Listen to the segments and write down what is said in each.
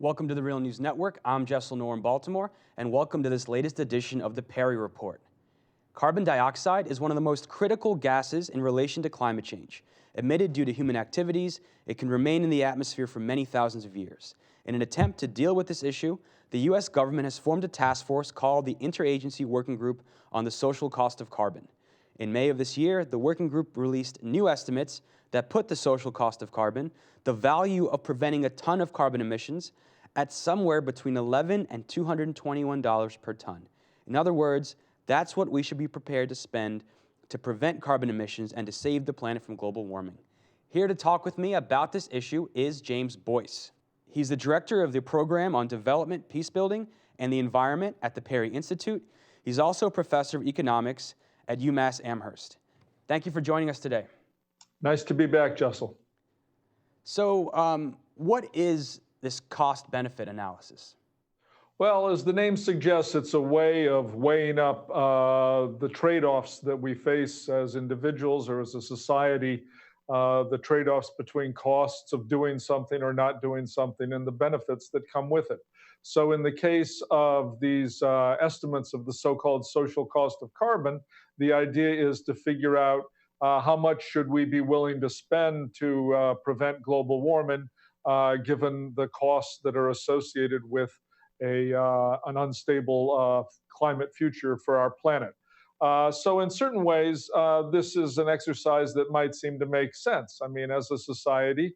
Welcome to the Real News Network. I'm Jessel Noor in Baltimore, and welcome to this latest edition of the Perry Report. Carbon dioxide is one of the most critical gases in relation to climate change. Emitted due to human activities, it can remain in the atmosphere for many thousands of years. In an attempt to deal with this issue, the U.S. government has formed a task force called the Interagency Working Group on the Social Cost of Carbon. In May of this year, the working group released new estimates that put the social cost of carbon, the value of preventing a ton of carbon emissions, at somewhere between $11 and $221 per ton. In other words, that's what we should be prepared to spend to prevent carbon emissions and to save the planet from global warming. Here to talk with me about this issue is James Boyce. He's the director of the Program on Development, Peacebuilding, and the Environment at the Perry Institute. He's also a professor of economics at UMass Amherst. Thank you for joining us today. Nice to be back, Jessel. So what is this cost-benefit analysis? Well, as the name suggests, it's a way of weighing up the trade-offs that we face as individuals or as a society, the trade-offs between costs of doing something or not doing something and the benefits that come with it. So in the case of these estimates of the so-called social cost of carbon, the idea is to figure out how much should we be willing to spend to prevent global warming, given the costs that are associated with an unstable climate future for our planet. So in certain ways, this is an exercise that might seem to make sense. I mean, as a society,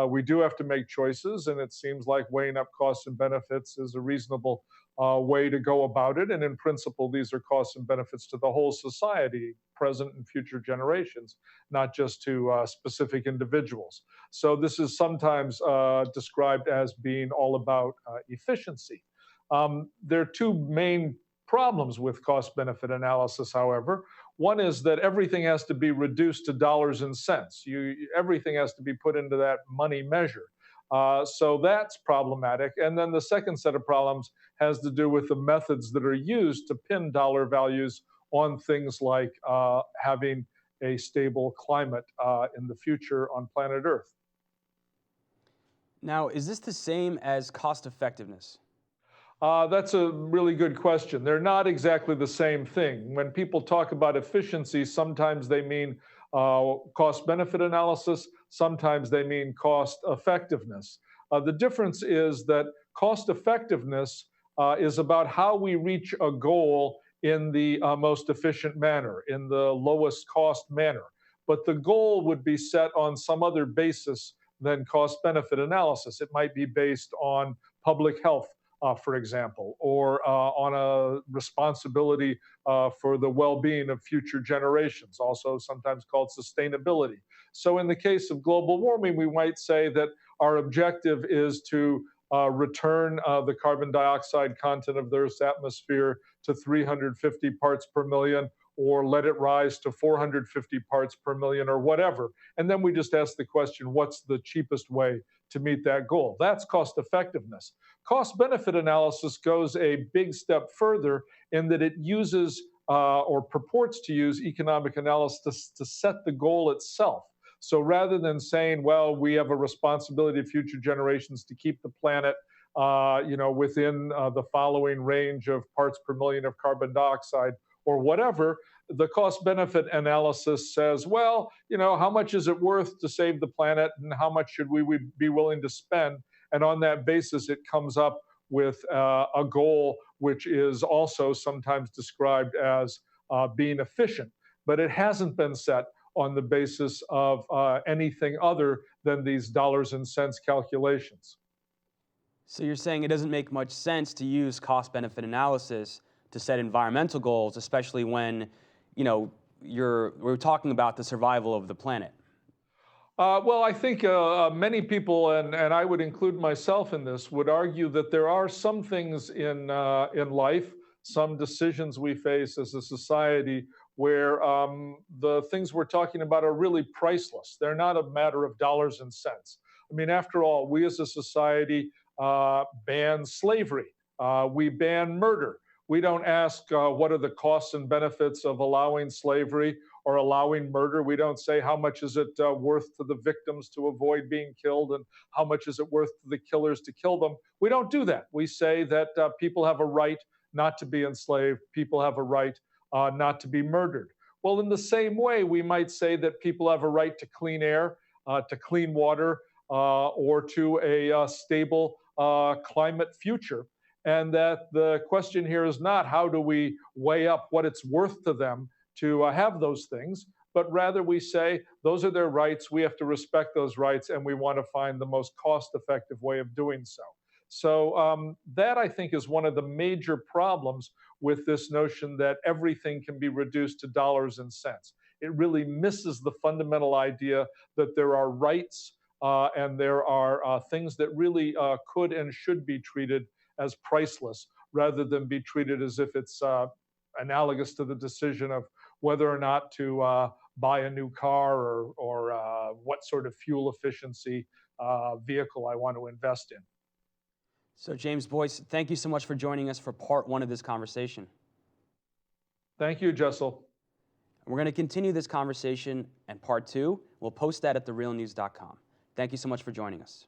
we do have to make choices, and it seems like weighing up costs and benefits is a reasonable way to go about it. And in principle, these are costs and benefits to the whole society, present and future generations, not just to specific individuals. So this is sometimes described as being all about efficiency. There are two main problems with cost-benefit analysis, however. One is that everything has to be reduced to dollars and cents. Everything has to be put into that money measure. So that's problematic. And then the second set of problems has to do with the methods that are used to pin dollar values on things like having a stable climate in the future on planet Earth. Now, is this the same as cost effectiveness? That's a really good question. They're not exactly the same thing. When people talk about efficiency, sometimes they mean cost-benefit analysis, sometimes they mean cost effectiveness. The difference is that cost effectiveness is about how we reach a goal in the most efficient manner, in the lowest cost manner. But the goal would be set on some other basis than cost-benefit analysis. It might be based on public health, for example, or on a responsibility for the well-being of future generations, also sometimes called sustainability. So in the case of global warming, we might say that our objective is to return the carbon dioxide content of the Earth's atmosphere to 350 parts per million, or let it rise to 450 parts per million, or whatever. And then we just ask the question, what's the cheapest way to meet that goal? That's cost effectiveness. Cost-benefit analysis goes a big step further in that it uses or purports to use economic analysis to set the goal itself. So rather than saying, well, we have a responsibility to future generations to keep the planet within the following range of parts per million of carbon dioxide or whatever, the cost-benefit analysis says, well, how much is it worth to save the planet and how much should we be willing to spend? And on that basis, it comes up with a goal which is also sometimes described as being efficient, but it hasn't been set on the basis of anything other than these dollars and cents calculations. So you're saying it doesn't make much sense to use cost-benefit analysis to set environmental goals, especially when, we're talking about the survival of the planet. Well, I think many people, and I would include myself in this, would argue that there are some things in life, some decisions we face as a society where the things we're talking about are really priceless. They're not a matter of dollars and cents. I mean, after all, we as a society ban slavery. We ban murder. We don't ask what are the costs and benefits of allowing slavery or allowing murder. We don't say how much is it worth to the victims to avoid being killed and how much is it worth to the killers to kill them. We don't do that. We say that people have a right not to be enslaved. People have a right not to be murdered. Well, in the same way, we might say that people have a right to clean air, to clean water, or to a stable climate future. And that the question here is not how do we weigh up what it's worth to them to have those things, but rather we say those are their rights, we have to respect those rights, and we want to find the most cost-effective way of doing so. So that, I think, is one of the major problems with this notion that everything can be reduced to dollars and cents. It really misses the fundamental idea that there are rights and there are things that really could and should be treated as priceless rather than be treated as if it's analogous to the decision of whether or not to buy a new car or what sort of fuel efficiency vehicle I want to invest in. So James Boyce, thank you so much for joining us for part one of this conversation. Thank you, Jessel. We're going to continue this conversation, and part two, we'll post that at therealnews.com. Thank you so much for joining us.